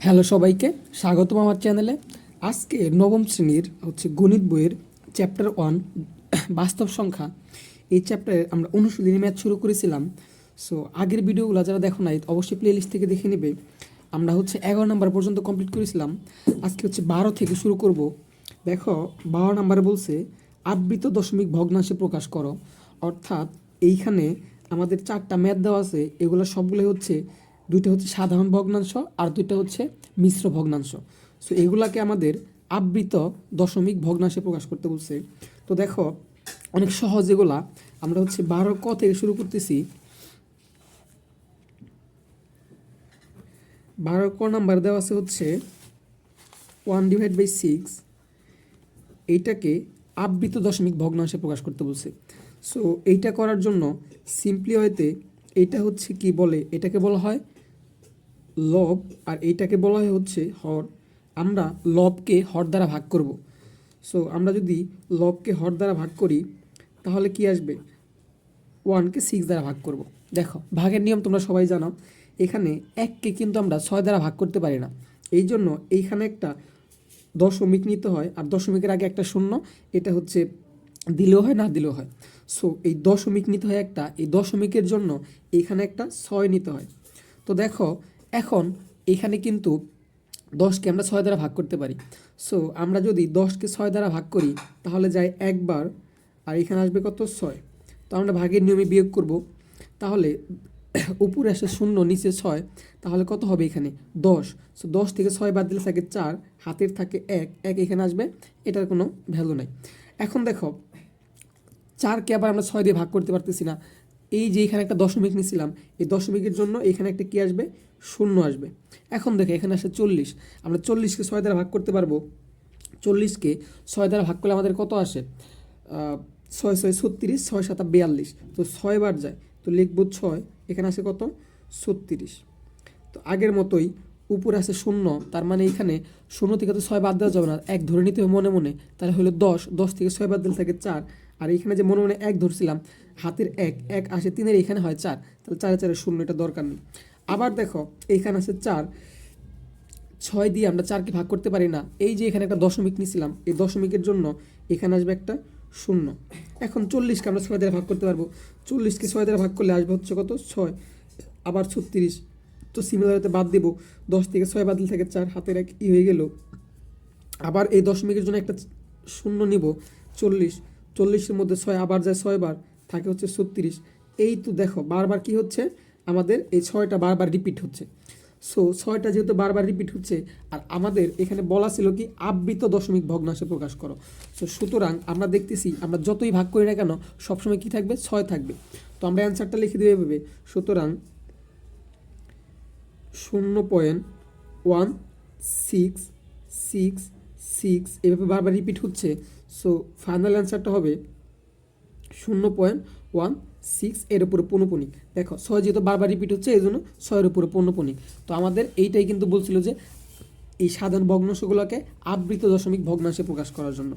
Hello সবাইকে, স্বাগতম আমার চ্যানেলে। আজকে নবম শ্রেণীর গণিত বইয়ের চ্যাপ্টার 1 বাস্তব সংখ্যা, এই চ্যাপ্টারে আমরা অনুশীলনী ম্যাথ শুরু করেছিলাম। সো আগের ভিডিওগুলো যারা দেখো নাই অবশ্যই প্লেলিস্ট থেকে দেখে নেবে। আমরা 11 নাম্বার পর্যন্ত কমপ্লিট করেছিলাম। আজকে 12 থেকে শুরু করব। দেখো 12 নাম্বারে বলছে আবৃত দশমিক ভগ্নাংশে প্রকাশ করো। অর্থাৎ এইখানে আমাদের 4টা ম্যাথ দেওয়া আছে, এগুলো সবগুলো দুইটা সাধারণ ভগ্নাংশ আর দুইটা মিশ্র ভগ্নাংশ। সো এগুলাকে আমাদের আবৃত দশমিক ভগ্নাংশে প্রকাশ করতে বলছে। তো দেখো অনেক সহজ এগুলা। আমরা 12 ক থেকে শুরু করতেছি। 12 ক নাম্বার দেওয়া আছে 1/6। এইটাকে আবৃত দশমিক ভগ্নাংশে প্রকাশ করতে বলছে। সো এইটা করার জন্য সিম্পলি হয়তো এইটা কি বলে, এটাকে বলা হয় লব আর এইটাকে বলা হয় হর। আমরা লবকে হর দ্বারা ভাগ করব। সো আমরা যদি লবকে হর দ্বারা ভাগ করি তাহলে কি আসবে, 1কে 6 দ্বারা ভাগ করব। দেখো ভাগের নিয়ম তোমরা সবাই জানো। এখানে 1কে কিন্তু আমরা 6 দ্বারা ভাগ করতে পারি না, এই জন্য এইখানে একটা দশমিক নিতে হয়, আর দশমিকের আগে একটা শূন্য। এটা দিলেও হয় না দিলেও হয়। সো এই দশমিক নিতে হয় একটা, এই দশমিকের জন্য এখানে একটা 6 নিতে হয়। তো দেখো এখন এখানে কিন্তু 10কে আমরা 6 দ্বারা ভাগ করতে পারি। সো আমরা যদি 10কে 6 দ্বারা ভাগ করি তাহলে যায় একবার, আর এখানে আসবে কত, 6। তো আমরা ভাগের নিয়মে বিয়োগ করব। তাহলে উপরে আসে 0, নিচে 6, তাহলে কত হবে এখানে 10। সো 10 থেকে 6 বাদ দিলে থাকে 4, হাতের থাকে 1, এখানে আসবে, এটার কোনো ভ্যালু নাই। এখন দেখো 4কে আবার আমরা 6 দিয়ে ভাগ করতে পারতেছি না। এই যে এখানে একটা দশমিক নিয়েছিলাম, এই দশমিকের জন্য এখানে একটা কি আসবে, 0 আসবে। এখন দেখো এখানে আসে 40, আমরা 40কে 6 দ্বারা ভাগ করতে পারবো। 40কে 6 দ্বারা ভাগ করলে আমাদের কত আসে, 6 6 36, 6 7 42। তো 6 বার যায়, তো লিখবো 6, এখানে আসে কত, 36। তো আগের মতোই উপরে আছে 0, তার মানে এখানে 0 থেকে তো 6 বাদ দেওয়া যাবে না, 1 ধরে নিতে হবে মনে মনে। তাহলে হলো 10, 10 থেকে 6 বাদ দিলে থাকে 4, আর এখানে যে মনে মনে 1 ধরছিলাম, হাতের 1 আসে 3-এর, এখানে হয় 4, তাহলে 4 4 0, এটা দরকার নেই। আবার দেখো এইখানে আছে 4, 6 দিয়ে আমরা 4কে ভাগ করতে পারি না। এই যে এখানে একটা দশমিক নিয়েছিলাম, এই দশমিকের জন্য এখানে আসবে একটা 0। এখন 40কে আমরা 6 দ্বারা ভাগ করতে পারবো। 40কে 6 দ্বারা ভাগ করলে আসবে কত, 6, আবার 36। তো সিমিলারিতে বাদ দেবো, 10 থেকে 6 বাদ দিলে থাকে 4, হাতের 1 হয়ে গেল। আবার এই দশমিকের জন্য একটা 0 নিব, 40, 40-এর মধ্যে 6 আবার যায় 6 বার, থাকে 36। এই তো দেখো বারবার কি হচ্ছে, আমাদের এই 6টা বারবার রিপিট হচ্ছে। সো 6টা যেহেতু বারবার রিপিট হচ্ছে, আর আমাদের এখানে বলা ছিল কি আবৃত দশমিক ভগ্নাংশে প্রকাশ করো। সো সুতরাং আমরা দেখতেছি আমরা যতই ভাগ করি না কেন সবসময় কি থাকবে, 6 থাকবে। তো আমরা অ্যান্সারটা লিখে দেবো এভাবে। সুতরাং 0.16666 এভাবে বারবার রিপিট হচ্ছে। সো ফাইনাল অ্যান্সারটা হবে 0.16, এর উপরে পৌনঃপুনিক। দেখো 6 যেহেতু বারবার রিপিট হচ্ছে এই জন্য 6-এর উপরে পৌনঃপুনিক। তো আমাদের এইটাই কিন্তু বলছিল যে এই সাধারণ ভগ্নাংশগুলোকে আবৃত দশমিক ভগ্নাংশে প্রকাশ করার জন্য।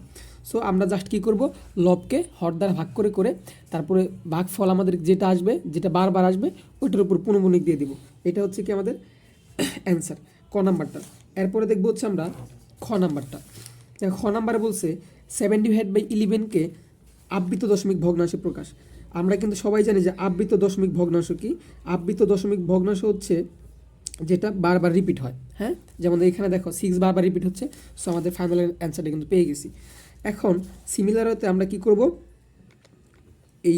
সো আমরা জাস্ট কী করব, লবকে হর দ্বারা ভাগ করে করে তারপরে ভাগফল আমাদের যেটা আসবে, যেটা বারবার আসবে, ওইটার উপর পৌনঃপুনিক দিয়ে দিব। এটা কি আমাদের অ্যান্সার, ক নাম্বারটা। এরপরে দেখবো আমরা খ নাম্বারটা। খ নাম্বারে বলছে 7/11কে আবৃত দশমিক ভগ্নাংশে প্রকাশ। আমরা কিন্তু সবাই জানি যে আবৃত দশমিক ভগ্নাংশ কি। আবৃত দশমিক ভগ্নাংশ যেটা বারবার রিপিট হয়। হ্যাঁ, যেমন এখানে দেখো 6 বারবার রিপিট হচ্ছে। সো আমাদের ফাইনাল অ্যান্সারটা কিন্তু পেয়ে গেছি। এখন সিমিলার হতে আমরা কি করব, এই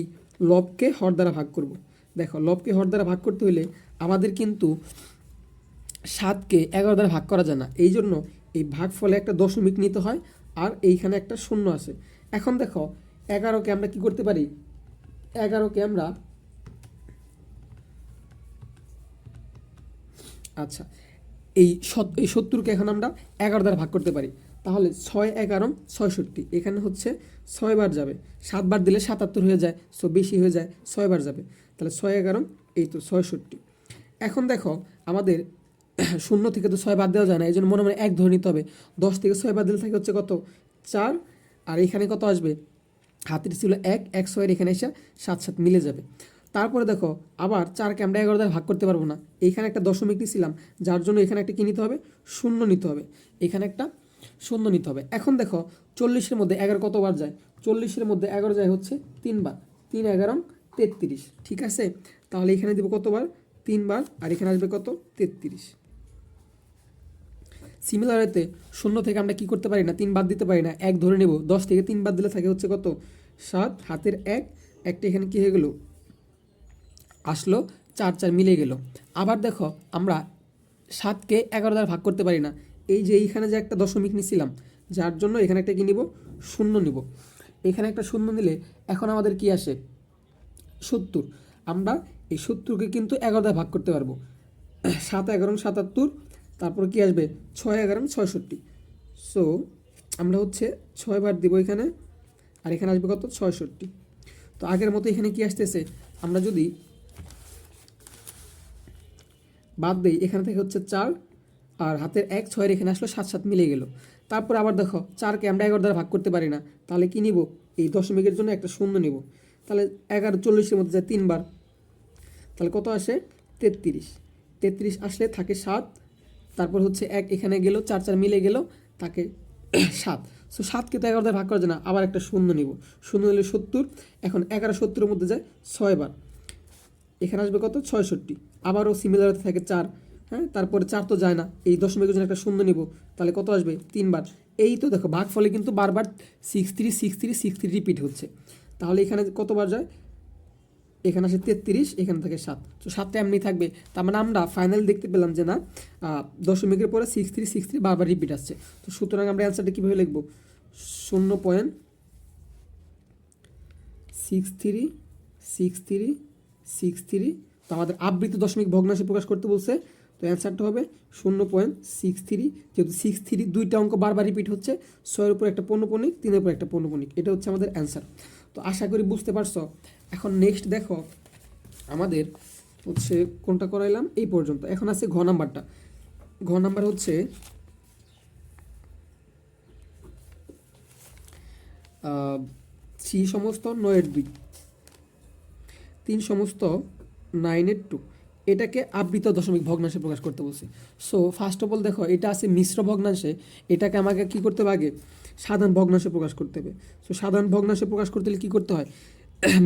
লবকে হর দ্বারা ভাগ করব। দেখো লবকে হর দ্বারা ভাগ করতে হলে আমাদের কিন্তু 7কে 11 দ্বারা ভাগ করা যায় না, এই জন্য এই ভাগফলে একটা দশমিক নিতে হয়, আর এইখানে একটা 0 আছে। এখন দেখো 11কে আমরা কি করতে পারি, 11কে আমরা আচ্ছা এই 70কে এখন আমরা 11 দ্বারা ভাগ করতে পারি। তাহলে 6 11 66, এখানে 6 বার যাবে, 7 বার দিলে 77 হয়ে যায়। সো বেশি হয়ে যায়, 6 বার যাবে, তাহলে 6 11 এই তো 66। এখন দেখো আমাদের 0 থেকে তো 6 বাদ দেওয়া যায় না, এই জন্য মনে মনে 1 ধরে নিতে হবে। 10 থেকে 6 বাদ দিলে থাকে কত, 4, আর এখানে কত আসবে, হাতের ছিল 1, 6-এর এখানে এসে 7 7 মিলে যাবে। তারপরে দেখো আবার 4কে আমরা 11 দ্বারা ভাগ করতে পারবো না, এইখানে একটা দশমিক নিয়েছিলাম, যার জন্য এখানে একটা কী নিতে হবে, শূন্য নিতে হবে, এখানে একটা শূন্য নিতে হবে। এখন দেখো 40-এর মধ্যে 11 কতবার যায়, 40-এর মধ্যে 11 যায় হচ্ছে 3 বার, 3 11 33, ঠিক আছে। তাহলে এখানে দেবো কতবার, 3 বার, আর এখানে আসবে কত, 33। সিমিলারতে 0 থেকে আমরা কি করতে পারি না, 3 বাদ দিতে পারি না, 1 ধরে নেব, 10 থেকে 3 বাদ দিলে থাকে হচ্ছে কত, 7, হাতের 1, একটা এখানে কী হয়ে গেল, আসলো, 4 4 মিলে গেল। আবার দেখো আমরা 7কে 11 দ্বারা ভাগ করতে পারি না, এই যে এইখানে যে একটা দশমিক নিছিলাম, যার জন্য এখানে একটা কি নিব, শূন্য নিব, এখানে একটা শূন্য নিলে এখন আমাদের কি আসে, 70। আমরা এই 70কে কিন্তু 11 দ্বারা ভাগ করতে পারবো, 7 11 77, তারপর কি আসবে, 6 11 66। সো আমরা হচ্ছে 6 বার দিব এখানে, আর এখানে আসবে কত, 66। তো আগের মতো এখানে কি আসতেছে, আমরা যদি বাদ দেই, এখানে থেকে হচ্ছে 4, আর হাতের 1 6 এখানে আসলো, 7 7 মিলে গেল। তারপর আবার দেখো 4কে আমরা 11 দ্বারা ভাগ করতে পারি না, তাহলে কি নিব, এই দশমিকের জন্য একটা শূন্য নিব, তাহলে 11 40-এর মধ্যে যায় 3 বার, তাহলে কত আসে, 33। 33 আসলে থাকে 7, তারপর হচ্ছে 1 এখানে গেল, 4 4 মিলে গেল, থাকে 7। সো 7কে তো 11 দ্বারা ভাগ করা যায় না, আবার একটা শূন্য নিব, শূন্য হলে 70। এখন 11 70-এর মধ্যে যায় 6 বার, এখানে আসবে কত, 66। আবারও সিমিলার থাকে 4, হ্যাঁ, তারপরে 4 তো যায় না, এই দশমিকের জন্য একটা শূন্য নিব, তাহলে কত আসবে, 3 বার। এই তো দেখো ভাগ ফলে কিন্তু বারবার 63 63 63 রিপিট হচ্ছে, তাহলে এখানে কতবার যায়, এখানে আসে 33, এখানে থাকে 7, তো 7টা এমনি থাকবে। তার মানে আমরা ফাইনাল দেখতে পেলাম যে না, দশমিকের পরে 63 63 বারবার রিপিট আসছে। তো সুতরাং আমরা অ্যান্সারটা কীভাবে লিখবো, 0.636363। তো আমাদের আবৃত দশমিক ভগ্নাংশে প্রকাশ করতে বলছে, তো অ্যান্সারটা হবে 0.63। যেহেতু 63 দুইটা অঙ্ক বারবার রিপিট হচ্ছে, 6-এর উপর একটা পৌনঃপুনিক, 3-এর উপর একটা পৌনঃপুনিক, এটা হচ্ছে আমাদের অ্যান্সার। তো আশা করি বুঝতে পারছো। এখন নেক্সট দেখো আমাদের হচ্ছে কোনটা করাইলাম, এই পর্যন্ত। এখন আছে ঘ নাম্বারটা। ঘ নাম্বার হচ্ছে থ্রি সমস্ত 9-এর 2, 3 সমস্ত 9-এর 2, এটাকে আবৃত দশমিক ভগ্নাংশে প্রকাশ করতে বলছি। সো ফার্স্ট অফ অল দেখো এটা আছে মিশ্র ভগ্নাংশে, এটাকে আমাকে কি করতে হবে, আগে সাধারণ ভগ্নাংশে প্রকাশ করতে হবে। সো সাধারণ ভগ্নাংশে প্রকাশ করতে হলে কী করতে হয়,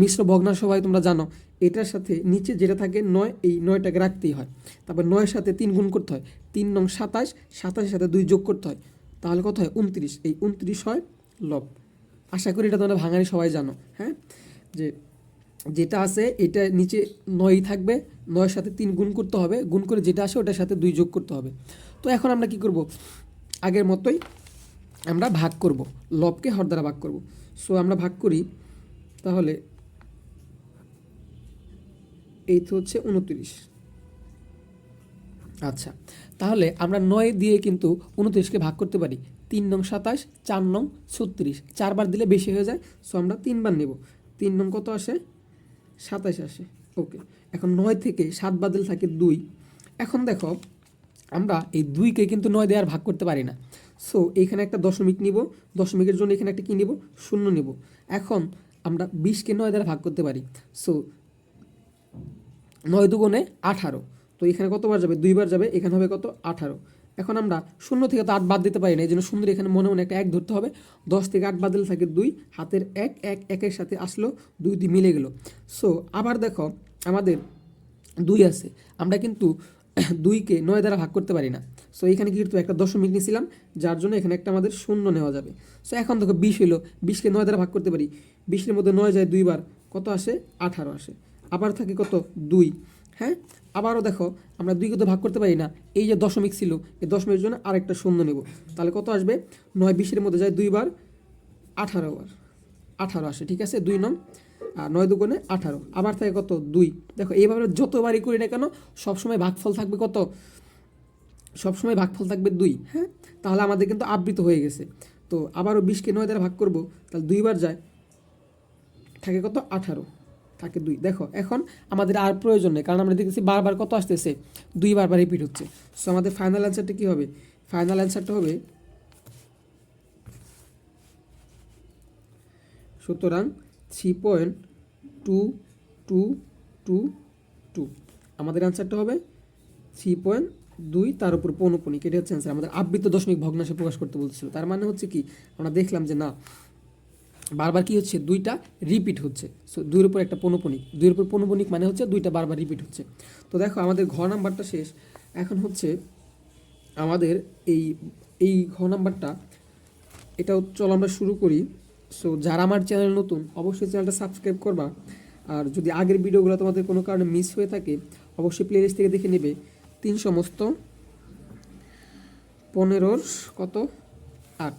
মিশ্র ভগ্নাংশ হয় তোমরা জানো, এটার সাথে নিচে যেটা থাকে 9, এই 9টাকে রাখতেই হয়, তারপর 9-এর সাথে 3 গুণ করতে হয়, 3 নং 27, 27-এর সাথে 2 যোগ করতে হয়, তাহলে কত হয়, 29। এই 29 হয় লব। আশা করি এটা তোমরা ভাঙারি সবাই জানো, হ্যাঁ, যে যেটা আছে এটা নিচে 9 থাকবে, 9-এর সাথে 3 গুণ করতে হবে, গুণ করে যেটা আসে ওটার সাথে 2 যোগ করতে হবে। তো এখন আমরা কি করব, আগের মতোই আমরা ভাগ করব, লবকে হর দ্বারা ভাগ করব। সো আমরা ভাগ করি, তাহলে এই তো হচ্ছে 29। আচ্ছা, তাহলে আমরা 9 দিয়ে কিন্তু 29কে ভাগ করতে পারি, 3 নং 27, 4 নং 36, 4 বার দিলে বেশি হয়ে যায়, সো আমরা 3 বার নেব। 3 নং কত আসে, 27 আসে, ওকে। এখন 9 থেকে 7 বাদ দিলে থাকে 2। এখন দেখো আমরা এই 2কে কিন্তু 9 দিয়ে আর ভাগ করতে পারি না, সো এইখানে একটা দশমিক নিব, দশমিকের জন্য এখানে একটা কী নিব, শূন্য নিব। এখন আমরা 20কে 9 দ্বারা ভাগ করতে পারি, সো 9 দুগুণে 18, তো এখানে কতবার যাবে, 2 বার যাবে, এখানে হবে কত, 18। এখন আমরা 0 থেকে তো 8 বাদ দিতে পারি না, এই জন্য সুন্দর এখানে মনে মনে একটা 1 ধরতে হবে। 10 থেকে 8 বাদ দিলে থাকে 2, হাতের 1 1 1-এর সাথে আসলো, 2 2 মিলে গেল। সো আবার দেখো আমাদের 2 আছে, আমরা কিন্তু 2কে 9 দ্বারা ভাগ করতে পারি না, সো এখানে কি করতে হবে, একটা দশমিক নিয়েছিলাম, যার জন্য এখানে একটা আমাদের শূন্য নেওয়া যাবে। সো এখন দেখো 20 হলো, 20কে 9 দ্বারা ভাগ করতে পারি, 20-এর মধ্যে 9 যায় 2 বার, কত আসে, 18 আসে। আবার থাকে কত, 2, হ্যাঁ। আবারও দেখো আমরা 2কে তো ভাগ করতে পারি না, এই যে দশমিক ছিল, এই দশমিকের জন্য আরেকটা শূন্য নেব, তাহলে কত আসবে, 9 20-এর মধ্যে যায় 2 বার, 18 বার, 18 আসে, ঠিক আছে, 2 নং, আর 9 দুগুণে 18, আবার থাকে কত, 2। দেখো এইভাবে যতবারই করি না কেন সবসময় ভাগফল থাকবে কত, সবসময় ভাগফল থাকবে 2, হ্যাঁ। তাহলে আমাদের কিন্তু আবৃত হয়ে গেছে। তো আবারও 20কে 9 দ্বারা ভাগ করব, তাহলে 2 বার যায়, থাকে কত, 18, থাকে 2। দেখো এখন আমাদের আর প্রয়োজন নেই, কারণ আমরা দেখতেছি বারবার কত আসতেছে, 2 বারবার রিপিট হচ্ছে। সো আমাদের ফাইনাল অ্যান্সারটা কী হবে, ফাইনাল অ্যান্সারটা হবে, সুতরাং 3.225 টু টু আমাদের অ্যান্সারটা হবে 3.2 তার উপর পৌনপুনিক, এটা হচ্ছে অ্যান্সার। আমাদের আবৃত দশমিক ভগ্নাংশে প্রকাশ করতে বলছিল, তার মানে হচ্ছে কি আমরা দেখলাম যে না বারবার কি হচ্ছে দুইটা রিপিট হচ্ছে। সো দুইয়ের উপর একটা পৌনপুনিক, দুইয়ের উপর পৌনপুনিক মানে হচ্ছে দুইটা বারবার রিপিট হচ্ছে। তো দেখো আমাদের ঘ নাম্বারটা শেষ। এখন হচ্ছে আমাদের এই এই ঘ নাম্বারটা, এটাও চলো আমরা শুরু করি। সো যারা আমার চ্যানেল নতুন অবশ্যই চ্যানেলটা সাবস্ক্রাইব করবা, আর যদি আগের ভিডিওগুলো তোমাদের কোনো কারণে মিস হয়ে থাকে অবশ্যই প্লেলিস্ট থেকে দেখে নেবে। 3 সমস্ত 15 কত 8।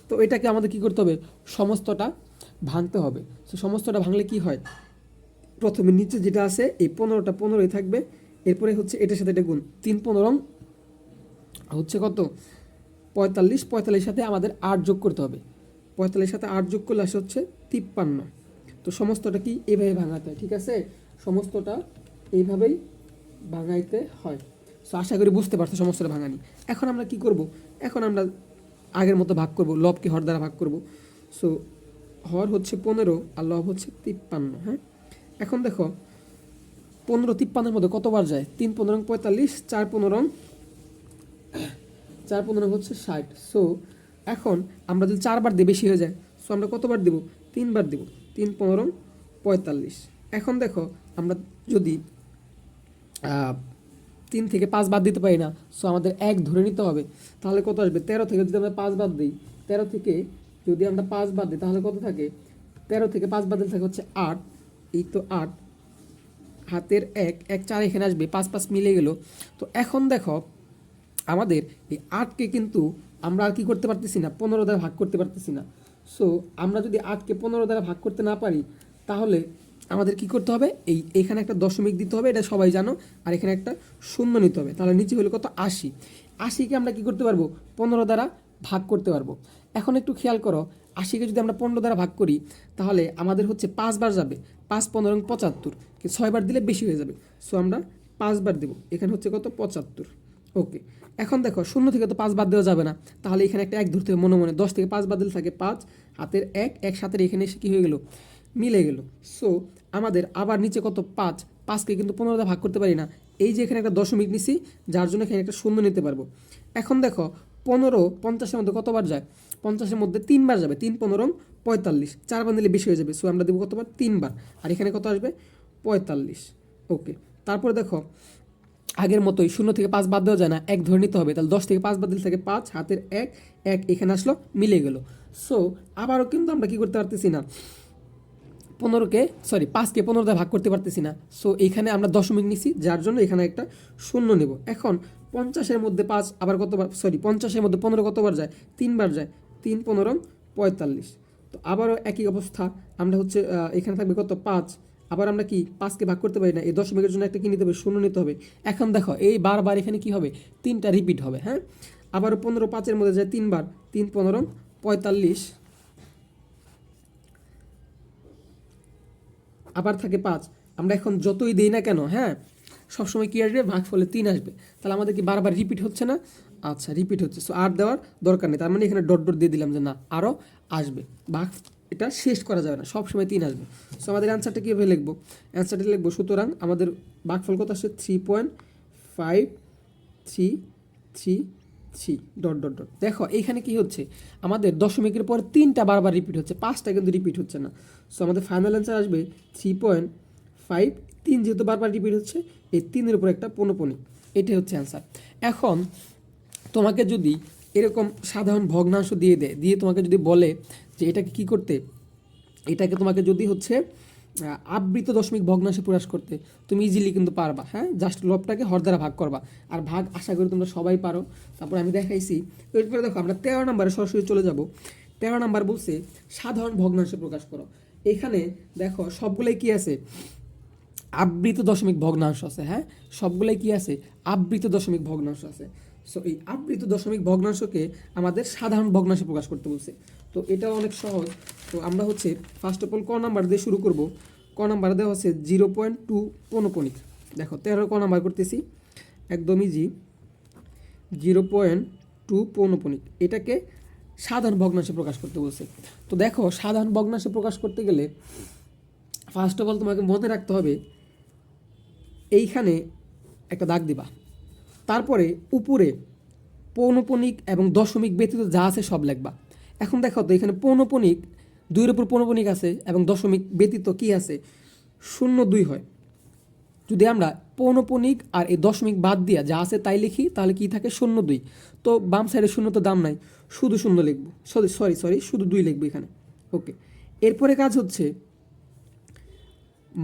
তো এটাকে আমাদের কি করতে হবে, সমস্তটা ভাঙতে হবে। সো সমস্তটা ভাঙলে কি হয়, প্রথমে নিচে যেটা আছে এই 15টা 15ই থাকবে, এরপরে হচ্ছে এটার সাথে এটা গুণ 3 15 হচ্ছে কত 45, 45 সাথে আমাদের 8 যোগ করতে হবে, 45 সাথে 8 যোগ করলে আসে হচ্ছে 53। তো সমস্তটা কি এইভাবে ভাঙাতে হয়, ঠিক আছে, সমস্তটা এইভাবেই ভাঙাইতে হয়। সো আশা করি বুঝতে পারছো সমস্তটা ভাঙানি। এখন আমরা কি করব, এখন আমরা আগের মতো ভাগ করব, লবকে হর দ্বারা ভাগ করব। সো হর হচ্ছে 15 আর লব হচ্ছে 53। হ্যাঁ, এখন দেখো 15 53-এর মধ্যে কতবার যায়, 3 15 45, 4 15 4 15 হচ্ছে 60। সো এখন আমরা যদি 4 বার দিই বেশি হয়ে যায়, সো আমরা কতবার দেব, 3 বার দেব, 3 15 45। এখন দেখো আমরা যদি 3 থেকে 5 বাদ দিতে পারি না, সো আমাদের 1 ধরে নিতে হবে। তাহলে কত আসবে, 13 থেকে যদি আমরা 5 বাদ দিই, 13 থেকে যদি আমরা 5 বাদ দিই তাহলে কত থাকে, 13 থেকে 5 বাদ দিলে থাকে হচ্ছে 8। এই তো 8 হাতের 1 1 4 এখানে আসবে, 5 5 মিলে গেল। তো এখন দেখো আমাদের এই 8কে কিন্তু আমরা আর কি করতে পারতেছি না, 15 দ্বারা ভাগ করতে পারতেছি না। সো আমরা যদি 8কে 15 দ্বারা ভাগ করতে না পারি তাহলে আমাদের কি করতে হবে, এখানে একটা দশমিক দিতে হবে, এটা সবাই জানো, আর এখানে একটা শূন্য নিতে হবে। তাহলে নিচে হলো কত 80, 80কে আমরা কি করতে পারবো 15 দ্বারা ভাগ করতে পারবো। এখন একটু খেয়াল করো, 80কে যদি আমরা 15 দ্বারা ভাগ করি তাহলে আমাদের হচ্ছে 5 বার যাবে, 5 15 75, 6 বার দিলে বেশি হয়ে যাবে। সো আমরা 5 বার দেবো, এখানে হচ্ছে কত 75। ওকে, এখন দেখো 0 থেকে তো 5 বাদ দেওয়া যাবে না, তাহলে এখানে একটা 1 ধরতে হবে মনে মনে, 10 থেকে 5 বাদ দিলে থাকে 5, হাতের 1 1 সাথে এখানে এসে কী হয়ে গেল, মিলে গেল। সো আমাদের আবার নিচে কত 5, 5কে কিন্তু 15 দ্বারা ভাগ করতে পারি না, এই যে এখানে একটা দশমিক নিছি যার জন্য এখানে একটা শূন্য নিতে পারবো। এখন দেখো 15 50-এর মধ্যে কতবার যায়, 50-এর মধ্যে 3 বার যাবে, 3 15 45, 4 বার দিলে বেশি হয়ে যাবে। সো আমরা দেবো কতবার 3 বার, আর এখানে কত আসবে 45। ওকে, তারপরে দেখো আগের মতোই 0 থেকে 5 বাদ দেওয়া যায় না, 1 ধরে নিতে হবে। তাহলে 10 থেকে 5 বাদ দিলে থাকে 5, হাতের 1 1 এখানে আসলো, মিলে গেল। সো আবারও কিন্তু আমরা কি করতে পারতেছি না, 5কে 15 দ্বারা ভাগ করতে পারতেছি না। সো এখানে আমরা দশমিক নিছি যার জন্য এখানে একটা শূন্য নেব। এখন 50-এর মধ্যে 5 আবার কতবার, 50-এর মধ্যে 15 কতবার যায়, 3 বার যায়, 3 15 45। তো আবারও একই অবস্থা, আমরা হচ্ছে এখানে থাকবে কত 5, আবার আমরা কি 5কে ভাগ করতে পারি না, এই দশমিকের জন্য একটা কি নিতে হবে, শূন্য নিতে হবে। এখন দেখো এই বারবার এখানে কি হবে, 3টা রিপিট হবে। হ্যাঁ, আবারও 15 5-এর মধ্যে যায় 3 বার, 3 15 45, আবার থাকে 5। আমরা এখন যতই দিই না কেন, হ্যাঁ সবসময় কী আসবে, ভাগফলে 3 আসবে। তাহলে আমাদের কি বারবার রিপিট হচ্ছে না, আচ্ছা রিপিট হচ্ছে। সো আর দেওয়ার দরকার নেই, তার মানে এখানে ডট ডট দিয়ে দিলাম যে না আরও আসবে, ভাগ এটা শেষ করা যাবে না, সবসময় 3 আসবে। সো আমাদের অ্যান্সারটা কীভাবে লিখবো, অ্যান্সারটা লিখবো, সুতরাং আমাদের ভাগফল কত আসছে 3.533 ডট ডট ডট। দেখো এইখানে কি হচ্ছে, আমাদের দশমিকের পর 3টা বারবার রিপিট হচ্ছে, 5টা কিন্তু রিপিট হচ্ছে না। সো আমাদের ফাইনাল অ্যান্সার আসবে 3.5, 3 যেহেতু বারবার রিপিট হচ্ছে, এই 3-এর উপর একটা পৌনপুনিক, এটাই হচ্ছে অ্যান্সার। এখন তোমাকে যদি এরকম সাধারণ ভগ্নাংশ দিয়ে দেয়, দিয়ে তোমাকে যদি বলে যে এটাকে কি করতে, এটাকে তোমাকে যদি হচ্ছে আবৃত দশমিক ভগ্নাংশে প্রকাশ করতে, তুমি ইজিলি কিন্তু পারবা। হ্যাঁ, জাস্ট লবটাকে হর দ্বারা ভাগ করবা, আর ভাগ আশা করি তোমরা সবাই পারো। তারপর আমি দেখাইছি। এরপরে দেখো আমরা 13 নম্বরে সরাসরি চলে যাব। 13 নম্বর বলছে সাধারণ ভগ্নাংশে প্রকাশ করো। এখানে দেখো সবগুলোই কি আছে, আবৃত দশমিক ভগ্নাংশ আছে। হ্যাঁ, সবগুলোই কি আছে, আবৃত দশমিক ভগ্নাংশ আছে। সো এই আবৃত দশমিক ভগ্নাংশকে আমাদের সাধারণ ভগ্নাংশে প্রকাশ করতে বলছে। তো এটা অনেক সহজ। তো আমরা হচ্ছে ফার্স্ট অফ অল ক নাম্বার দিয়ে শুরু করব। ক নাম্বার দেওয়া হচ্ছে 0.2 পৌনপুনিক। দেখো 13 ক নাম্বার করতেছি, একদম ইজি। 0.2 পৌনপুনিক, এটাকে সাধারণ ভগ্নাংশে প্রকাশ করতে বলছে। তো দেখো সাধারণ ভগ্নাংশে প্রকাশ করতে গেলে ফার্স্ট অফ অল তোমাকে মনে রাখতে হবে এইখানে একটা দাগ দিবা, তারপরে উপরে পৌনপণিক এবং দশমিক ব্যতীত যা আছে সব লিখবা। এখন দেখো তো এখানে পৌনপণিক 2-এর উপর পৌনপণিক আছে এবং দশমিক ব্যতীত কি আছে 0.2 হয়। যদি আমরা পৌনপণিক আর এই দশমিক বাদ দিয়া যা আছে তাই লিখি তাহলে কি থাকে 0.2। তো বাম সাইডে 0 তো দাম নাই, শুধু 0 লিখবো, সরি শুধু 2 লিখবো এখানে। ওকে, এরপরে কাজ হচ্ছে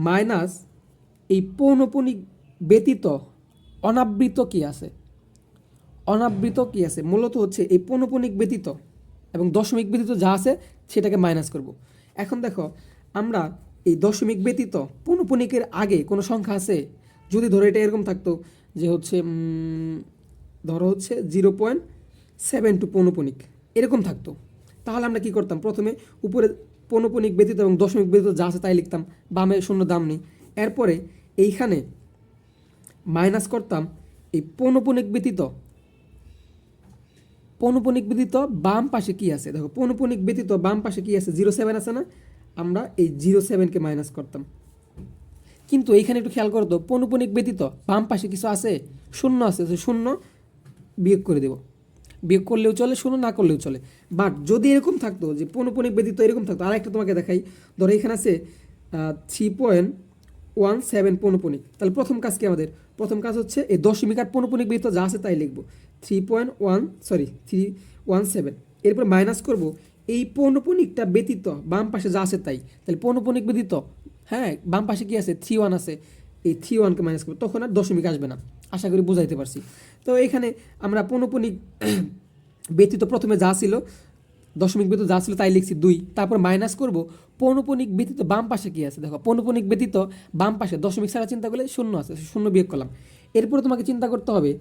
মাইনাস এই পৌনপণিক ব্যতীত অনাবৃত কি আছে, অনাবৃত কি আছে মূলত হচ্ছে এই পৌনপণিক ব্যতীত এবং দশমিক ব্যতীত যা আছে সেটাকে মাইনাস করব। এখন দেখো আমরা এই দশমিক ব্যতীত পৌনপণিকের আগে কোনো সংখ্যা আছে, যদি ধরো এটা এরকম থাকতো যে হচ্ছে ধরো হচ্ছে 0.72 পৌনপণিক এরকম থাকতো, তাহলে আমরা কি করতাম, প্রথমে উপরে পৌনপণিক ব্যতীত এবং দশমিক ব্যতীত যা আছে তাই লিখতাম, বামে 0 দাম নেই। এরপরে এইখানে মাইনাস করতাম এই পৌনপণিক ব্যতীত বাম পাশে কি আছে, দেখো পৌনপণিক ব্যতীত বাম পাশে কি আছে 0.7 আছে না, আমরা এই 0.7কে মাইনাস করতাম। কিন্তু এইখানে একটু খেয়াল করো তো পৌনপণিক ব্যতীত বাম পাশে কিছু আছে, 0 আছে, 0 বিয়োগ করে দেব, বিয়োগ করলেও চলে 0 না করলেও চলে। বাট যদি এরকম থাকতো যে পৌনপণিক ব্যতীত এরকম থাকতো, আর একটা তোমাকে দেখাই, ধরো এখানে আছে 3.17 পৌনপণিক, তাহলে প্রথম কাজ কি আমাদের, প্রথম কাজ হচ্ছে এই দশমিক আর পৌনপণিক ব্যতীত যা আছে তাই লিখবো 317। এরপর মাইনাস করব এই পৌনপণিকটা ব্যতীত বাম পাশে যা আছে তাই, তাহলে পৌনপণিক ব্যতীত হ্যাঁ বাম পাশে কি আছে 3.1 আছে, এই 3.1কে মাইনাস করবো, তখন আর দশমিক আসবে না। আশা করি বুঝাইতে পারছি। তো এখানে আমরা পৌনপণিক ব্যতীত প্রথমে যা ছিল দশমিক ব্যতীত যা ছিল তাই লিখছি 2, তারপর মাইনাস করব পৌনপণিক ব্যতীত বাম পাশে কি আছে, দেখো পৌনপণিক ব্যতীত বাম পাশে দশমিক ছাড়া চিন্তা করলে 0 আছে, 0 বিয়োগ করলাম। এরপরে তোমাকে চিন্তা করতে হবে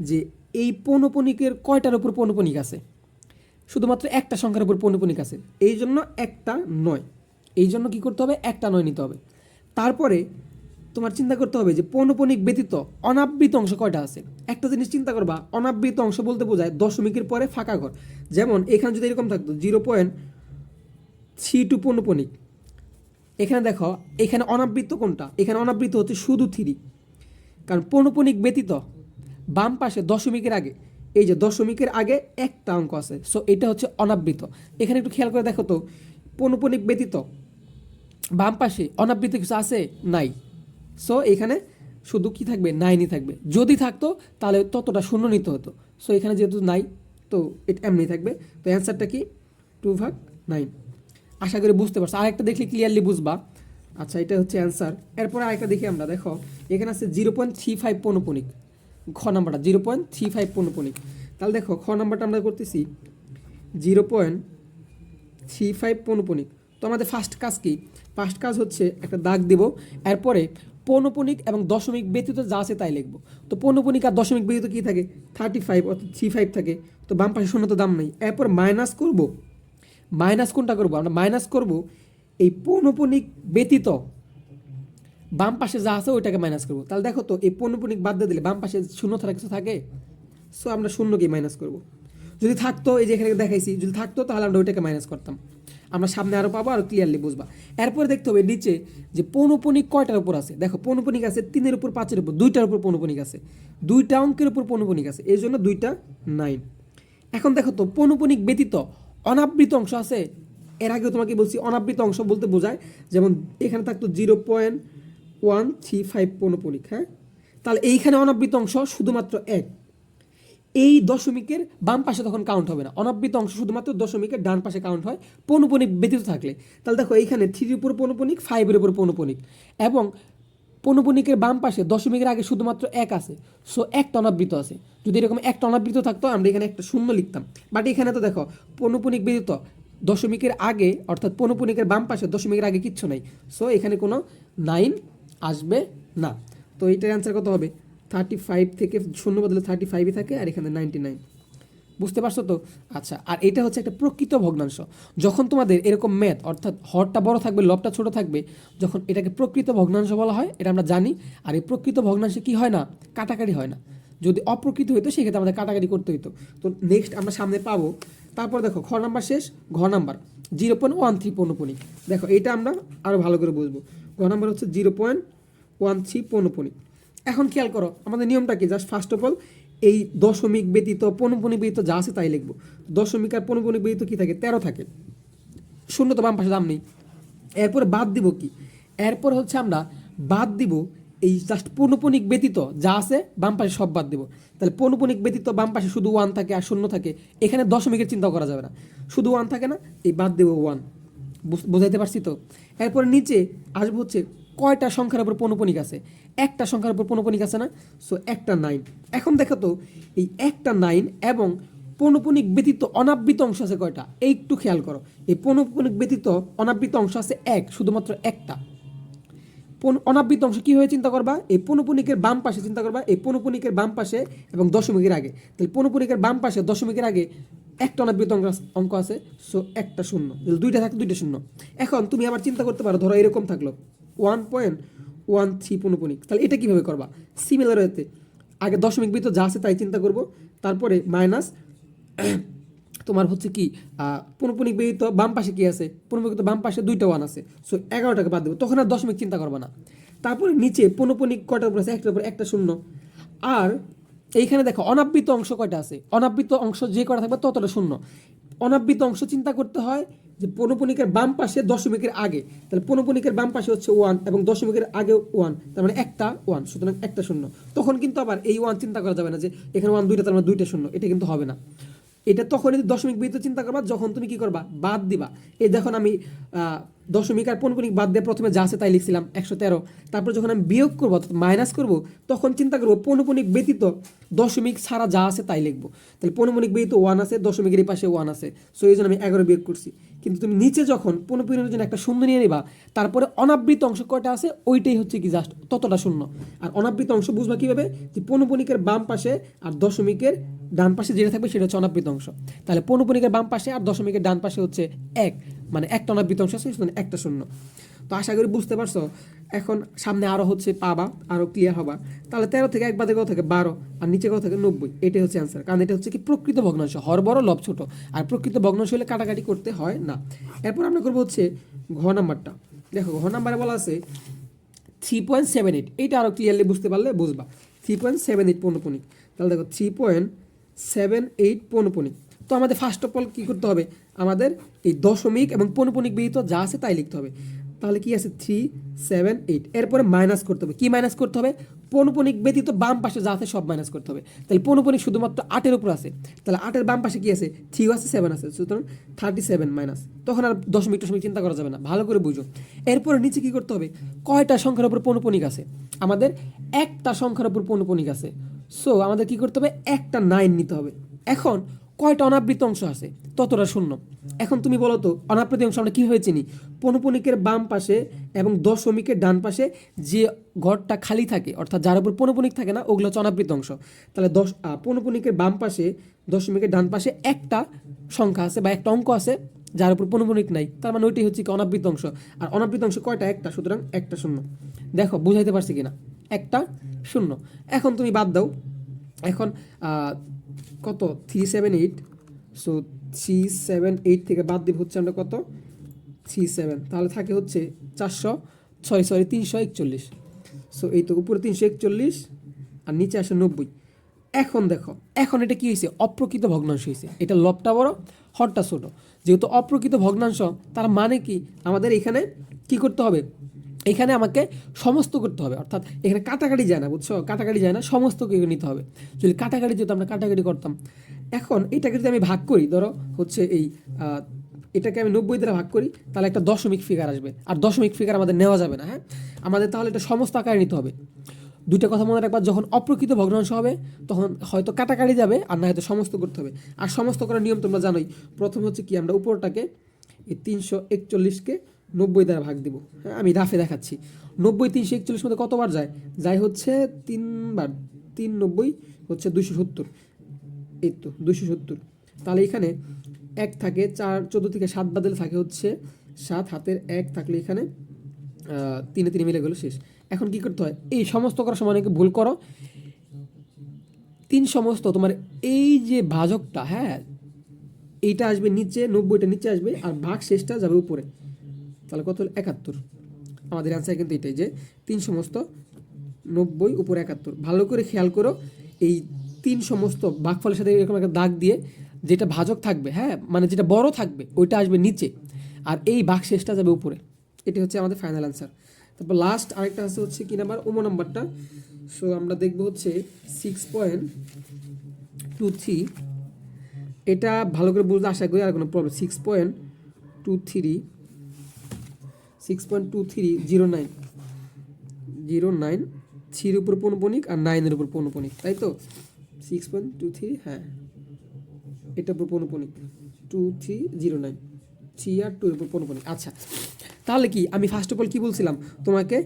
যে এই পৌনপণিকের কয়টার উপর পৌনপণিক আছে, শুধুমাত্র একটা সংখ্যার উপর পৌনপণিক আছে, এই জন্য একটা 9, এই জন্য কী করতে হবে একটা 9 নিতে হবে। তারপরে তোমার চিন্তা করতে হবে যে পৌনপণিক ব্যতীত অনাবৃত অংশ কয়টা আছে। একটা জিনিস চিন্তা করবা, অনাবৃত অংশ বলতে বোঝায় দশমিকের পরে ফাঁকা ঘর। যেমন এখানে যদি এরকম থাকতো 0.32 পৌনপণিক, এখানে দেখো এখানে অনাবৃত কোনটা, এখানে অনাবৃত হচ্ছে শুধু 3, কারণ পৌনপণিক ব্যতীত বাম পাশে দশমিকের আগে, এই যে দশমিকের আগে একটা অঙ্ক আছে, সো এটা হচ্ছে অনাবৃত। এখানে একটু খেয়াল করে দেখো তো পৌনপণিক ব্যতীত বাম পাশে অনাবৃত কিছু আছে নাই, সো এখানে শুধু কি থাকবে 9ই থাকবে। যদি থাকতো তাহলে ততটা 0 নিতে হতো, সো এখানে যেহেতু নাই তো এটা এমনি থাকবে। তো অ্যান্সারটা কি 2/9। আশা করি বুঝতে পারছো, আরেকটা দেখলে ক্লিয়ারলি বুঝবা। আচ্ছা এটা হচ্ছে অ্যান্সার। এরপরে আরেকটা দেখি আমরা, দেখো এখানে আছে 0.35 পৌনপণিক, খ নাম্বারটা 0.35 পৌনপণিক। তাহলে দেখো খ নাম্বারটা আমরা করতেছি 0.35 পৌনপণিক। তো আমাদের ফার্স্ট কাজ কি, ফার্স্ট কাজ হচ্ছে একটা দাগ দেব, এরপরে পৌনপণিক এবং দশমিক ব্যতীত যা আছে তাই লিখবো। তো পৌনপণিক আর দশমিক ব্যতীত কী থাকে 35 অর্থাৎ 35 থাকে, তো বাম পাশে 0 তো দাম নেই। এরপর মাইনাস করব, মাইনাস কোনটা করবো আমরা, মাইনাস করব এই পৌনপণিক ব্যতীত বাম পাশে যা আছে ওইটাকে মাইনাস করবো। তাহলে দেখো তো এই পৌনপণিক বাদ দিয়ে দিলে বাম পাশে 0 ছাড়া কিছু থাকে, সো আমরা 0কেই মাইনাস করব। যদি থাকতো এই যে এখানে দেখাইছি, যদি থাকতো তাহলে আমরা ওইটাকে মাইনাস করতাম, আমরা সামনে আরও পাবো, আরও ক্লিয়ারলি বুঝবা। এরপরে দেখতে হবে নিচে যে পৌনপণিক কয়টার উপর আছে, দেখো পৌনপণিক আছে 3-এর উপর 5-এর উপর, 2টার উপর পৌনপণিক আছে, 2টা অঙ্কের উপর পৌনপণিক আছে, এই জন্য 2টা 9। এখন দেখো তো পৌনপণিক ব্যতীত অনাবৃত অংশ আছে, এর আগেও তোমাকে বলছি অনাবৃত অংশ বলতে বোঝায় যেমন এখানে থাকতো 0.135 পৌনপণিক, হ্যাঁ তাহলে এইখানে অনাবৃত অংশ শুধুমাত্র 1, এই দশমিকের বাম পাশে তখন কাউন্ট হবে না, অনাবৃত অংশ শুধুমাত্র দশমিকের ডান পাশে কাউন্ট হয় পৌনপণিক ব্যতীত থাকলে। তাহলে দেখো এইখানে 3-এর উপর পৌনপণিক, 5-এর উপর পৌনপণিক, এবং পৌনপণিকের বাম পাশে দশমিকের আগে শুধুমাত্র 1 আছে, সো একটা অনাবৃত আছে। যদি এরকম একটা অনাবৃত থাকতো আমরা এখানে একটা 0 লিখতাম, বাট এখানে তো দেখো পৌনপণিক ব্যতীত দশমিকের আগে অর্থাৎ পৌনপণিকের বাম পাশে দশমিকের আগে কিচ্ছু নাই, সো এখানে কোনো 9 আসবে না। তো এইটার অ্যান্সার কত হবে 35 থেকে 0 বদলে 35ই থাকে, আর এখানে 99। বুঝতে পারছো তো? আচ্ছা, আর এটা হচ্ছে একটা প্রকৃত ভগ্নাংশ। যখন তোমাদের এরকম ম্যাথ অর্থাৎ হরটা বড় থাকবে লবটা ছোট থাকবে, যখন এটাকে প্রকৃত ভগ্নাংশ বলা হয়, এটা আমরা জানি। আর এই প্রকৃত ভগ্নাংশে কি হয় না, কাটাকাটি হয় না। যদি অপ্রকৃত হইতো সেক্ষেত্রে আমাদের কাটাকাটি করতে হইতো। তো নেক্সট আমরা সামনে পাবো। তারপর দেখো খ নাম্বার শেষ, ঘ নাম্বার 0.13 পৌনপণিক। দেখো এটা আমরা আরও ভালো করে বুঝবো। ঘ নাম্বার হচ্ছে 0.13 পৌনপুনিক। এখন খেয়াল করো আমাদের নিয়মটা কি, জাস্ট ফার্স্ট অফ অল এই দশমিক ব্যতীত পৌনপুনিক ব্যতীত যা আছে তাই লিখবো। দশমিক আর পৌনপুনিক ব্যতীত কি থাকে, 13 থাকে, শূন্য তো বাম পাশে দাম নেই। এরপরে বাদ দিব কি, এরপর হচ্ছে আমরা বাদ দিব এই জাস্ট পৌনপুনিক ব্যতীত যা আছে বাম পাশে সব বাদ দিব। তাহলে পৌনপুনিক ব্যতীত বাম পাশে শুধু 1 থাকে আর শূন্য থাকে, এখানে দশমিকের চিন্তা করা যাবে না, শুধু 1 থাকে না, এই বাদ দেব 1। বোঝাইতে পারছি তো? এরপরে নিচে আসবো হচ্ছে কয়টা সংখ্যার উপর পৌনপুনিক আছে, একটা সংখ্যার উপর পৌনপুনিক আছে না, সো একটা 9। এখন দেখো তো এই একটা 9 এবং পৌনপুনিক ব্যতীত অনাবৃত অংশ আছে কয়টা, এই একটু খেয়াল করো। এই পৌনপুনিক ব্যতীত অনাবৃত অংশ আছে এক, শুধুমাত্র একটা। অনাবৃত অংশ কি হয়ে চিন্তা করবা, এই পৌনপুনিকের বাম পাশে চিন্তা করবা, এই পৌনপুনিকের বাম পাশে এবং দশমিকের আগে। তাহলে পৌনপুনিকের বাম পাশে দশমিকের আগে একটা অনাবৃত অঙ্ক আছে, সো একটা শূন্য, দুইটা থাকলে দুইটা শূন্য। এখন তুমি আবার চিন্তা করতে পারো, ধরো এরকম থাকলো 1.13 পৌনপুনিক, তাহলে এটা কিভাবে করবা, সিমিলার ওয়েতে আগে দশমিক বৃত্ত যা আছে তাই চিন্তা করব, তারপরে মাইনাস তোমার হচ্ছে কি পৌনপুনিক ব্যতীত বাম পাশে কি আছে, পৌনপুনিক বাম পাশে দুইটা 1 আছে, সো 11টাকে বাদ দেবো, তখন আর দশমিক চিন্তা করবা না। তারপরে নিচে পৌনপুনিক কয়টার উপর আছে, একটার উপর একটা শূন্য। আর এইখানে দেখো অনাবৃত অংশ কয়টা আছে, অনাবৃত অংশ যে কয়টা থাকবে ততটা শূন্য। অনাবৃত অংশ চিন্তা করতে হয় যে পৌনপুনিকের বাম পাশে দশমিকের আগে, তাহলে পৌনপুনিকের বাম পাশে হচ্ছে 1 এবং দশমিকের আগে 1, তার মানে একটা 1, সুতরাং একটা শূন্য। তখন কিন্তু আবার এই 1 চিন্তা করা যাবে না যে এখানে 1 দুইটা, তার মানে দুইটা শূন্য, এটা কিন্তু হবে না। এটা তখনই দশমিক ব্যতীত চিন্তা করবা যখন তুমি কি করবা, বাদ দিবা। এই দেখুন আমি দশমিক আর পৌনপুনিক বাদ দিয়ে প্রথমে যা আছে তাই লিখছিলাম 113, তারপর যখন আমি বিয়োগ করবো মাইনাস করবো তখন চিন্তা করবো পৌনপুনিক ব্যতীত দশমিক ছাড়া যা আছে তাই লিখবো। তাহলে পৌনপুনিক ব্যতীত 1 আছে, দশমিকের এই পাশে 1 আছে, সো এই জন্য আমি 11 বিয়োগ করছি। কিন্তু তুমি নিচে যখন পৌনপুনিকের জন্য একটা শূন্য নিয়ে নিবা, তারপরে অনাবৃত অংশ কয়টা আছে ওইটাই হচ্ছে কি জাস্ট ততটা শূন্য। আর অনাবৃত অংশ বুঝবা কিভাবে, যে পৌনপুনিকের বাম পাশে আর দশমিকের ডান পাশে যেটা থাকবে সেটা হচ্ছে অনাবৃত অংশ। তাহলে পৌনপুনিকের বাম পাশে আর দশমিকের ডান পাশে হচ্ছে 1, মানে একটা অনাবৃত অংশ আছে, একটা শূন্য। তো আশা করি বুঝতে পারছো। এখন সামনে আরও হচ্ছে পাবা, আরও ক্লিয়ার হবা। তাহলে 13 থেকে 1 বাদে কত থাকে 12, আর নিচে কত থাকে 90, এটাই হচ্ছে অ্যান্সার। কারণ এটা হচ্ছে কি প্রকৃত ভগ্নাংশ, হর বড় লব ছোট, আর প্রকৃত ভগ্নাংশ হলে কাটাকাটি করতে হয় না। এরপর আমরা করবো হচ্ছে ঘ নাম্বারটা। দেখো ঘ নাম্বারে বলা আছে 3.78, এইটা আরও ক্লিয়ারলি বুঝতে পারলে বুঝবা। 3.78 পৌনপুনিক, তাহলে দেখো 3.78 পৌনপুনিক। তো আমাদের ফার্স্ট অফ অল কী করতে হবে, আমাদের এই দশমিক এবং পৌনপুনিক ব্যতীত যা আছে তাই লিখতে হবে। তাহলে কি আছে 378, এরপরে মাইনাস করতে হবে। কি মাইনাস করতে হবে, পৌনপুনিক ব্যতীত বাম পাশে যা আছে সব মাইনাস করতে হবে। তাহলে পৌনপুনিক শুধুমাত্র 8-এর উপর আছে, তাহলে 8-এর বাম পাশে কি আছে, 3 আছে 7 আছে, সুতরাং 37 মাইনাস। তখন আর দশমিক টশমিক চিন্তা করা যাবে না, ভালো করে বুঝো। এরপরে নিচে কি করতে হবে, কয়টা সংখ্যার উপর পৌনপুনিক আছে, আমাদের একটা সংখ্যার উপর পৌনপুনিক আছে, সো আমাদের কি করতে হবে, একটা 9 নিতে হবে। এখন কয়টা অনাবৃত অংশ আছে, ততটা শূন্য। এখন তুমি বলো তো অনাবৃত অংশ আমরা কীভাবে চিনি, পৌনপুনিকের বাম পাশে এবং দশমিকের ডান পাশে যে ঘরটা খালি থাকে, অর্থাৎ যার উপর পৌনপুনিক থাকে না, ওগুলো হচ্ছে অনাবৃত অংশ। তাহলে পৌনপুনিকের বাম পাশে দশমিকের ডান পাশে একটা সংখ্যা আছে বা একটা অঙ্ক আছে যার উপর পৌনপুনিক নাই, তার মানে ওইটাই হচ্ছে কি অনাবৃত অংশ। আর অনাবৃত অংশ কয়টা, একটা, সুতরাং একটা শূন্য। দেখো বুঝাইতে পারছি কিনা, একটা শূন্য। এখন তুমি বাদ দাও। এখন কত 378, সো 378 থেকে বাদ দিব হচ্ছে আমরা কত 37, তাহলে থাকে হচ্ছে 341, সো এই তো উপরে 341 আর নিচে আসে 90। এখন দেখো, এখন এটা কি হয়েছে, অপ্রকৃত ভগ্নাংশ হয়েছে। এটা লবটা বড় হরটা ছোট, যেহেতু অপ্রকৃত ভগ্নাংশ তার মানে কি আমাদের এখানে কি করতে হবে, এখানে আমাকে সমস্ত করতে হবে, অর্থাৎ এখানে কাটাকাটি যায় না, বুঝছো, কাটাকাটি যায় না, সমস্ত কিছু নিতে হবে। যদি কাটাকাটি যেহেতু আমরা কাটাকাটি করতাম, এখন এটাকে যদি আমি ভাগ করি, ধরো হচ্ছে এই এটাকে আমি 90 দ্বারা ভাগ করি, তাহলে একটা দশমিক ফিগার আসবে। আর দশমিক ফিগার আমাদের নেওয়া যাবে না, হ্যাঁ, আমাদের তাহলে এটা সমস্ত আকারে নিতে হবে। দুইটা কথা মনে রাখবা, যখন অপ্রকৃত ভগ্নাংশ হবে তখন হয়তো কাটাকাটি যাবে, আর না হয়তো সমস্ত করতে হবে। আর সমস্ত করার নিয়ম তোমরা জানোই, প্রথম হচ্ছে কি আমরা উপরটাকে এই 341কে 90 দ্বারা ভাগ দিব। হ্যাঁ, আমি রাফে দেখাচ্ছি। 90 341 মধ্যে কতবার যায়, যাই হচ্ছে 3 বার, 3 90 হচ্ছে 270, এই তো 270। তাহলে এখানে 1 থাকে, 4 14 থেকে 7 বাদলে থাকে হচ্ছে 7, হাতের 1 থাকলে এখানে 3 3 মিলে গেল, শেষ। এখন কি করতে হয়, এই সমস্ত করার সময় অনেকে ভুল করো, 3 সমস্ত তোমার এই যে ভাজকটা, হ্যাঁ, এইটা আসবে নিচে, 90টা নিচে আসবে, আর ভাগ শেষটা যাবে উপরে, তাহলে কত হলো 71। আমাদের অ্যান্সার কিন্তু এটাই যে 3 সমস্ত 90 উপর 71। ভালো করে খেয়াল করো, এই 3 সমস্ত ভাগফলের সাথে এরকম একটা দাগ দিয়ে যেটা ভাজক থাকবে, হ্যাঁ মানে যেটা বড় থাকবে ওইটা আসবে নিচে, আর এই ভাগশেষটা যাবে উপরে। এটি হচ্ছে আমাদের ফাইনাল অ্যান্সার। তারপর লাস্ট আরেকটা আছে হচ্ছে কি নাম্বার, নাম্বারটা। সো আমরা দেখব হচ্ছে 6.23। এটা ভালো করে বুঝতে আশা করি আর কোনো প্রবলেম। 6.2309 3 উপর পৌনপণিক আর 9 উপর পৌনপণিক, তাই তো? 6.23, হ্যাঁ এটার উপর পৌনপণিক 2309, 3 আর 2 উপর পৌনপণিক। আচ্ছা, তাহলে কি আমি ফার্স্ট অফ অল কি বলছিলাম তোমাকে,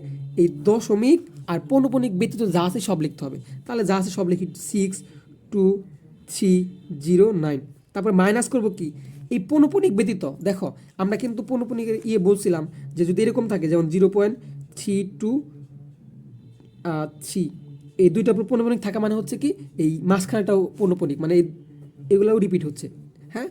এই দশমিক আর পৌনপণিক ব্যতীত যা আছে সব লিখতে হবে। তাহলে যা আছে সব লিখি 62309। তারপর মাইনাস করব কি, এই পৌনপণিক ব্যতীত। দেখো আমরা কিন্তু পৌনপণিকের বলছিলাম যে যদি এরকম থাকে, যেমন 0.323, এই দুইটা পৌনপণিক থাকা মানে হচ্ছে কি এই মাঝখানেটাও পৌনপণিক, মানে এগুলোও রিপিট হচ্ছে। হ্যাঁ,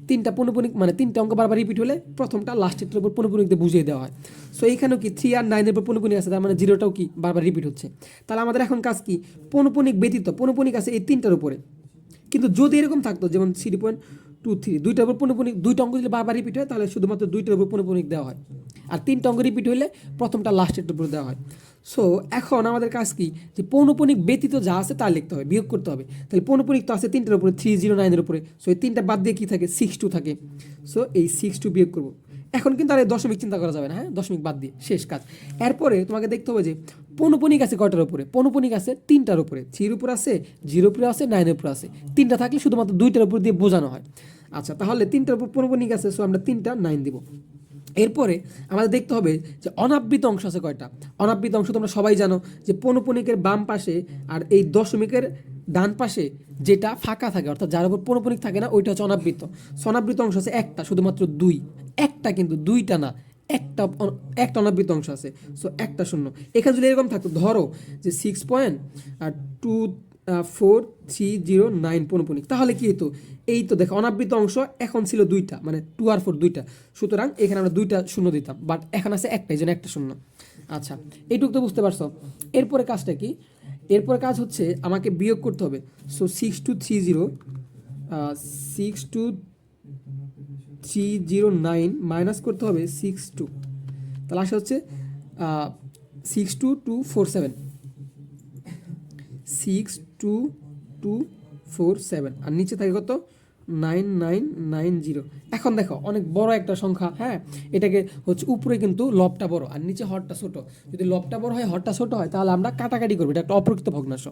3টা পৌনপণিক মানে 3টা অঙ্ক বারবার রিপিট হলে প্রথমটা লাস্টের উপর পৌনপণিক দিয়ে বুঝিয়ে দেওয়া হয়। সো এইখানেও কি 3 আর 9 উপর পৌনপণিক আছে, তার মানে 0টাও কি বারবার রিপিট হচ্ছে। তাহলে আমাদের এখন কাজ কি, পৌনপণিক ব্যতীত পৌনপণিক আছে এই 3টার উপরে। কিন্তু যদি এরকম থাকতো যেমন 3.23, দুইটার উপর পৌনপণিক, দুইটা অঙ্ক যদি বারবার রিপিট হয় তাহলে শুধুমাত্র দুইটার উপর পৌনপণিক দেওয়া হয়, আর 3টা অঙ্ক রিপিট হলে প্রথমটা লাস্টের উপর দেওয়া হয়। সো এখন আমাদের কাজ কি, যে পৌনপণিক ব্যতীত যা আছে তা লিখতে হবে, বিয়োগ করতে হবে। তাহলে পৌনপণিক তো আছে 3টার উপরে, 309-এর উপরে। সো এই 3টা বাদ দিয়ে কি থাকে, 62 থাকে। সো এই 62 বিয়োগ করবো। এখন কিন্তু আর এই দশমিক চিন্তা করা যাবে না, হ্যাঁ দশমিক বাদ দিয়ে শেষ কাজ। এরপরে তোমাকে দেখতে হবে যে পৌনপণিক আছে কয়টার উপরে, পৌনপণিক আছে 3টার উপরে, 3-র উপরে আছে, 0-র উপরে আছে, 9-এর উপরে আছে। 3টা থাকলে শুধুমাত্র 2টার উপর দিয়ে বোঝানো হয়। আচ্ছা, তাহলে 3টার উপর পৌনপণিক আছে, সো আমরা 3টা 9 দিব। এরপরে আমাদের দেখতে হবে যে অনাবৃত অংশ আছে কয়টা। অনাবৃত অংশ তোমরা সবাই জানো যে পৌনপণিকের বাম পাশে আর এই দশমিকের ডান পাশে যেটা ফাঁকা থাকে, অর্থাৎ যার উপর পৌনপণিক থাকে না, ওইটা হচ্ছে অনাবৃত। অনাবৃত অংশ আছে একটা, শুধুমাত্র 2, একটা কিন্তু 2টা না, একটা অনাবৃত অংশ আছে। সো একটা শূন্য। এখানে যদি এরকম থাকতো, ধরো যে 6.2309 পৌনপণিক, তাহলে কি হতো, এই তো দেখো অনাবৃত অংশ এখন ছিল 2টা, মানে 2 আর 4 2টা, সুতরাং এখানে আমরা 2টা শূন্য দিতাম, বাট এখন আছে একটাই, জন্য একটা শূন্য। আচ্ছা, এইটুকু তো বুঝতে পারছো। এরপরে কাজটা কি, এরপরে কাজ হচ্ছে আমাকে বিয়োগ করতে হবে। সো 62309 মাইনাস করতে হবে 62, তাহলে আসা হচ্ছে 62247, 62247, আর নিচে থাকে কত, 9990। এখন দেখো অনেক বড় একটা সংখ্যা, হ্যাঁ এটাকে হচ্ছে উপরে কিন্তু লবটা বড় আর নিচে হরটা ছোট। যদি লবটা বড় হয় হরটা ছোট হয় তাহলে আমরা কাটাকাটি করবো, এটা একটা অপ্রকৃত ভগ্নাংশ।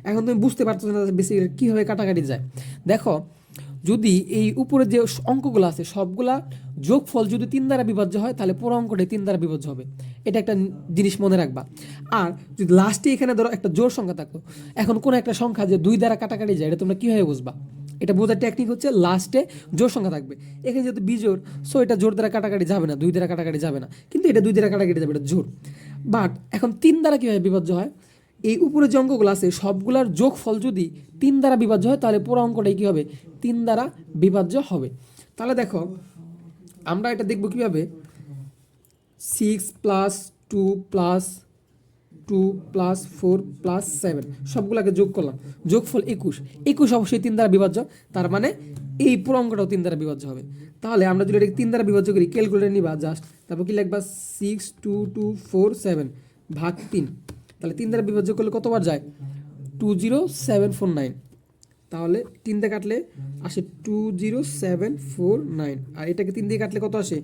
এখন তুমি বুঝতে পারছো না বেসিক্যালি কীভাবে কাটাকাটি যায়। দেখো যদি এই উপরে যে অঙ্কগুলো আছে সবগুলা যোগফল যদি 3 দ্বারা বিভাজ্য হয় তাহলে পুরো অঙ্কটাই 3 দ্বারা বিভাজ্য হবে, এটা একটা জিনিস মনে রাখবা। আর যদি লাস্টে এখানে ধরো একটা জোড় সংখ্যা থাকতো, এখন কোন একটা সংখ্যা যে 2 দ্বারা কাটাকাটি যায়, এটা তোমরা কীভাবে বুঝবা? এটা বোঝার টেকনিক হচ্ছে লাস্টে জোড় সংখ্যা থাকবে, এখানে যেহেতু বিজোড়, সো এটা জোড় দ্বারা কাটাকাটি যাবে না, 2 দ্বারা কাটাকাটি যাবে না, কিন্তু এটা 2 দ্বারা কাটাকাটি যাবে, এটা জোড়। বাট এখন 3 দ্বারা কীভাবে বিভাজ্য হয়, এই উপরে যে অঙ্কগুলো আছে সবগুলোর যোগফল যদি 3 দ্বারা বিভাজ্য হয় তাহলে পুরো অঙ্কটাই কী হবে, 3 দ্বারা বিভাজ্য হবে। তাহলে দেখো আমরা এটা দেখব কীভাবে, 6 + 2 + 2 + 4 + 7 সবগুলোকে যোগ করলাম, যোগফল 21 অবশ্যই 3 দ্বারা বিভাজ্য, তার মানে এই পুরো অঙ্কটাও 3 দ্বারা বিভাজ্য হবে। তাহলে আমরা যদি এটাকে 3 দ্বারা বিভাজ্য করি, ক্যালকুলেটর নিবা জাস্ট, তারপর কি লিখবা 62247 ভাগ 3, তাহলে 3 দ্বারা বিভাজ্য করলে কতবার যায়, 20749, তাহলে 3 দিয়ে কাটলে আসে 20749, আর এটাকে 3 দিয়ে কাটলে কত আসে,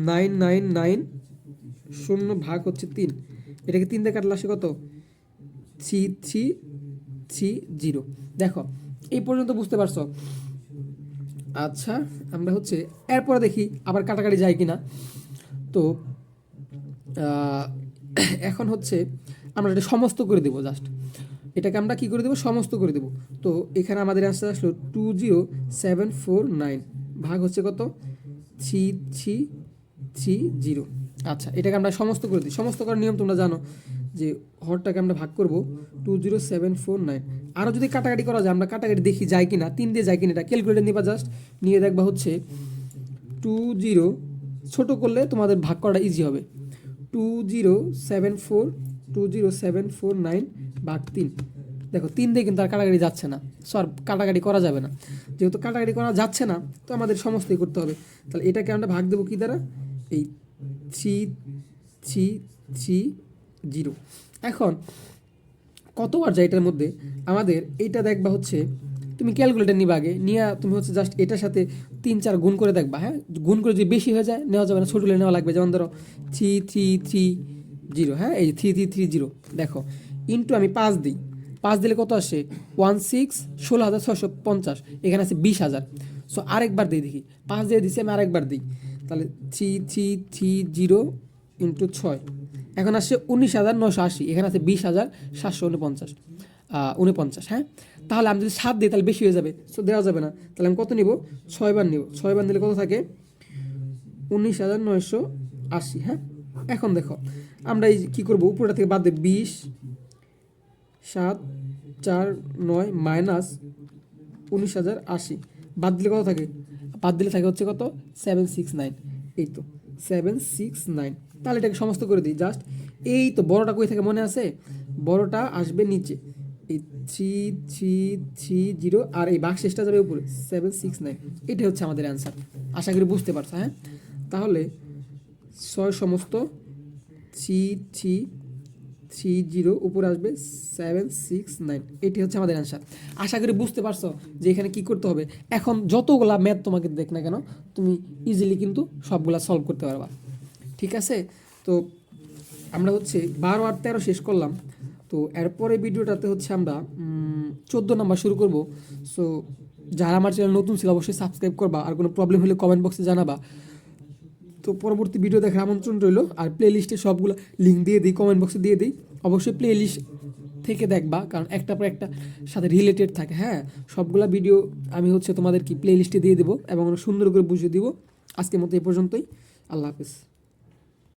9990 ভাগ হচ্ছে 3, এটাকে 3 দিয়ে কাটলে আসে কত, 3330। দেখো এই পর্যন্ত বুঝতে পারছো? আচ্ছা, আমরা হচ্ছে এরপরে দেখি আবার কাটাকাটি যায় কিনা। তো এখন হচ্ছে আমরা এটা সমস্ত করে দেবো, জাস্ট এটাকে আমরা কি করে দেবো, সমস্ত করে দেবো। তো এখানে আমাদের অ্যান্সার আসলো 20749 ভাগ হচ্ছে কত, 3330। আচ্ছা, এটাকে আমরা সমস্ত করে দিই। সমস্ত করার নিয়ম তোমরা জানো যে হরটাকে আমরা ভাগ করব 20749। আরও যদি কাটাকাটি করা যায়, আমরা কাটাকাটি দেখি যায় কিনা, 3 দিয়ে যায় কিনা, এটা ক্যালকুলেটর নিবা জাস্ট, নিয়ে দেখবা হচ্ছে 20 ছোটো করলে তোমাদের ভাগ করাটা ইজি হবে, 207429 ভাগ 3। দেখো 3 দিয়ে কিন্তু আর কাটাকাটি যাচ্ছে না, সর কাটাকাটি করা যাবে না, যেহেতু কাটাকাটি করা যাচ্ছে না তো আমাদের সমস্তই করতে হবে। তাহলে এটাকে আমরা ভাগ দেবো কি দ্বারা, এই 3330। এখন কতবার যায় এটার মধ্যে, আমাদের এইটা দেখবা হচ্ছে, তুমি ক্যালকুলেটর নিবা আগে, নিয়ে তুমি হচ্ছে জাস্ট এটার সাথে 3-4 গুণ করে দেখবা, হ্যাঁ গুণ করে যদি বেশি হয়ে যায় নেওয়া যাবে না, ছোটগুলো নেওয়া লাগবে। যেমন ধরো 3330, হ্যাঁ এই 3330, দেখো ইন্টু আমি 5 দিই, 5 দিলে কত আসে 16,650, এখানে আছে 20,000। সো আরেকবার দিই, দেখি 5 দিয়ে দিচ্ছি আমি, আরেকবার দিই, তাহলে 3330 ইন্টু 6, এখন আসছে 19,980, এখানে আছে 20,749, হ্যাঁ। তাহলে আমি যদি 7 দিই তাহলে বেশি হয়ে যাবে, সো দেওয়া যাবে না। তাহলে আমি কত নিব, 6 বার নিব, 6 বার নিলে কত থাকে 19,980, হ্যাঁ। এখন দেখো আমরা এই কী করবো, উপরটা থেকে বাদ দেব, 20,749 মাইনাস 19,080, বাদ দিলে কত থাকে, বাদ দিলে থাকে হচ্ছে কত 769, এই তো 769। তাহলে এটাকে সমস্ত করে দিই জাস্ট, এই তো বড়টা কই থেকে মনে আছে, বড়টা আসবে নিচে, এই 3330 আর এই ভাগশেষটা যাবে উপরে 769, এটা হচ্ছে আমাদের অ্যান্সার। আশা করি বুঝতে পারছো, হ্যাঁ। তাহলে 6 সমস্ত 3330 উপরে আসবে 769, এটি হচ্ছে আমাদের অ্যান্সার। আশা করি বুঝতে পারছো যে এখানে কি করতে হবে। এখন যতগুলা ম্যাথ তোমাকে দেখ না কেন তুমি ইজিলি কিন্তু সবগুলা সলভ করতে পারবা, ঠিক আছে। তো আমরা হচ্ছে 12 আর 13 শেষ করলাম, তো এরপরে ভিডিওটাতে হচ্ছে আমরা 14 নাম্বার শুরু করব। সো যারা আমার চ্যানেল নতুন ছিল অবশ্যই সাবস্ক্রাইব করবা, আর কোনো প্রবলেম হলে কমেন্ট বক্সে জানাবা। তো পরবর্তী ভিডিও দেখার আমন্ত্রণ রইল, আর প্লে লিস্টে সবগুলো লিঙ্ক দিয়ে দিই, কমেন্ট বক্সে দিয়ে দিই, অবশ্যই প্লে লিস্ট থেকে দেখবা, কারণ একটা পর একটা সাথে রিলেটেড থাকে, হ্যাঁ। সবগুলা ভিডিও আমি হচ্ছে তোমাদের কি প্লে লিস্টে দিয়ে দেবো এবং সুন্দর করে বুঝিয়ে দিব। আজকের মতো এই পর্যন্তই, আল্লাহ হাফেজ।